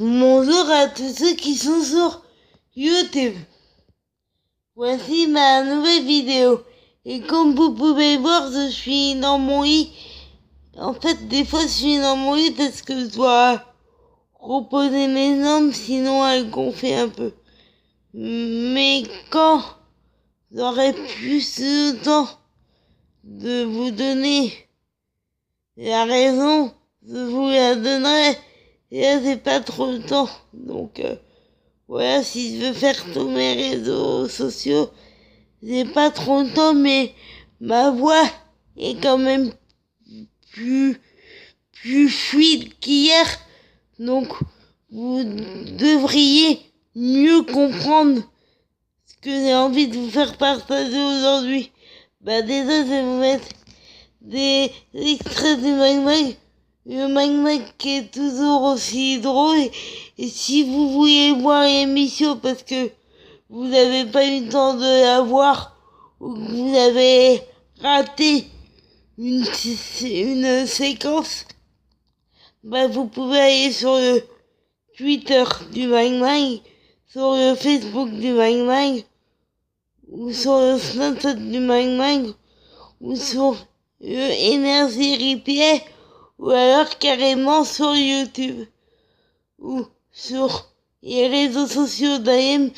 Bonjour à tous ceux qui sont sur YouTube. Voici ma nouvelle vidéo. Et comme vous pouvez voir, je suis dans mon lit. En fait, des fois, je suis dans mon lit parce que je dois reposer mes jambes, sinon elles gonflent un peu. Mais quand j'aurai plus de temps de vous donner la raison, je vous la donnerai. Et là, c'est pas trop le temps. Donc, voilà, si je veux faire tous mes réseaux sociaux, j'ai pas trop le temps, mais ma voix est quand même plus fluide qu'hier. Donc, vous devriez mieux comprendre ce que j'ai envie de vous faire partager aujourd'hui. Déjà, je vais vous mettre des extraits du Mag. Le Mag qui est toujours aussi drôle. Et si vous voulez voir l'émission parce que vous n'avez pas eu le temps de la voir ou que vous avez raté une séquence, vous pouvez aller sur le Twitter du Mag, sur le Facebook du Mag, ou sur le Snapchat du Mag, ou sur le Energy Replay, ou alors carrément sur YouTube, ou sur les réseaux sociaux d'AM,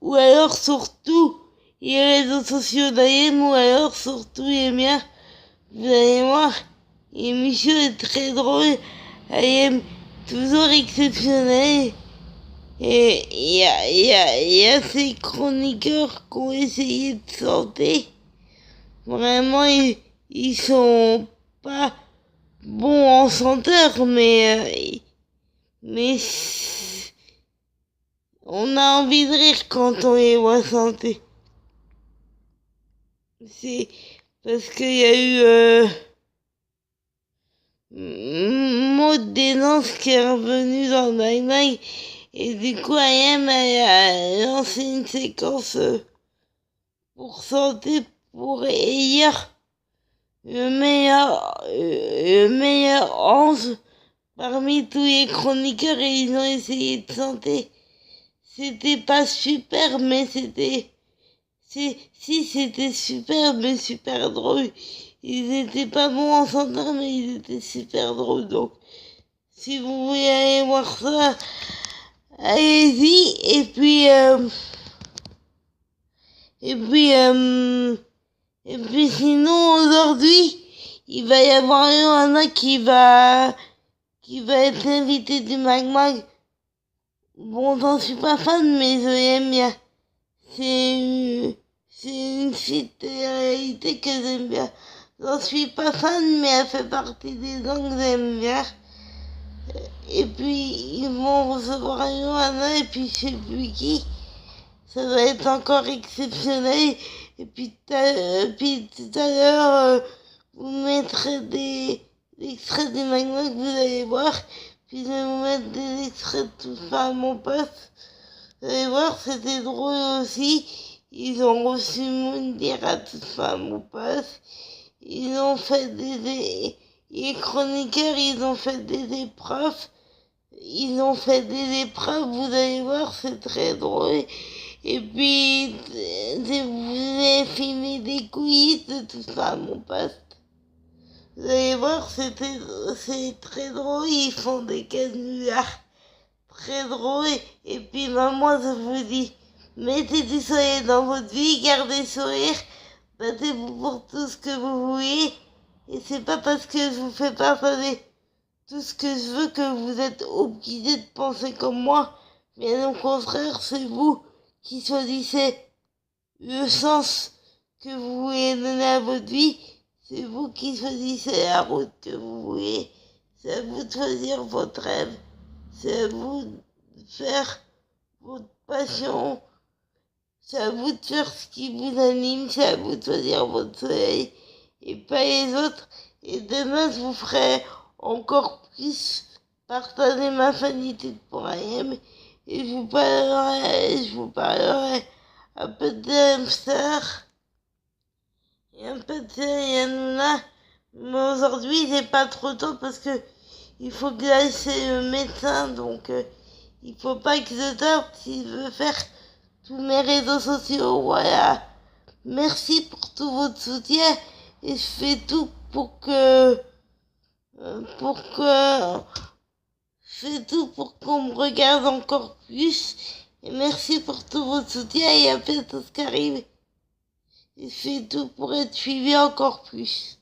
ou alors sur tous les réseaux sociaux d'AM, ou alors sur tous les miens. Vous allez voir, l'émission est très drôle, AM toujours exceptionnelle, et il y a ces chroniqueurs qui ont essayé de chanter. Vraiment, ils sont pas bons en chanteur, mais on a envie de rire quand on les voit chanter. C'est parce qu'il y a eu Maud Desnances qui est revenu dans le Mag, et du coup AM a lancé une séquence pour chanter pour élire le meilleur 11 parmi tous les chroniqueurs, et ils ont essayé de chanter. C'était pas super, mais c'était super, mais super drôle. Ils étaient pas bons en chantant, mais ils étaient super drôles. Donc, si vous voulez aller voir ça, allez-y. Et puis sinon, aujourd'hui, il va y avoir Johanna qui va être invitée du Mag. Bon, j'en suis pas fan, mais je l'aime bien. C'est une fille de réalité que j'aime bien. J'en suis pas fan, mais elle fait partie des gens que j'aime bien. Et puis, ils vont recevoir Johanna, et puis je sais plus qui. Ça va être encore exceptionnel. Et puis tout à l'heure, vous mettrez des extraits du Mag que vous allez voir. Puis je vais vous mettre des extraits de Tout ça à mon poste. Vous allez voir, c'était drôle aussi. Ils ont reçu Moundir à Tout ça à mon poste. Ils ont fait les chroniqueurs, ils ont fait des épreuves. Vous allez voir, c'est très drôle. Et puis, vous avez filmé des quiz de Tout ça à mon poste. Vous allez voir, c'est très drôle, ils font des canulars très drôles. Et puis, moi, je vous dis, mettez du soleil dans votre vie, gardez le sourire, battez-vous pour tout ce que vous voulez. Et c'est pas parce que je vous fais partager tout ce que je veux que vous êtes obligés de penser comme moi. Bien au contraire, c'est vous qui choisissez le sens que vous voulez donner à votre vie. C'est vous qui choisissez la route que vous voulez. C'est à vous de choisir votre rêve. C'est à vous de faire votre passion. C'est à vous de faire ce qui vous anime. C'est à vous de choisir votre soleil et pas les autres. Et demain, je vous ferai encore plus partager ma fanitude pour AM. Et je vous parlerai un peu de hamster et un peu de Hanouna. Mais aujourd'hui, j'ai pas trop de temps parce que il faut que j'aille chez le médecin, donc il faut pas que je sorte s'il veut faire tous mes réseaux sociaux. Voilà. Merci pour tout votre soutien et je fais tout pour que je fais tout pour qu'on me regarde encore plus. Et merci pour tout votre soutien et à bientôt ce qui arrive. Et je fais tout pour être suivi encore plus.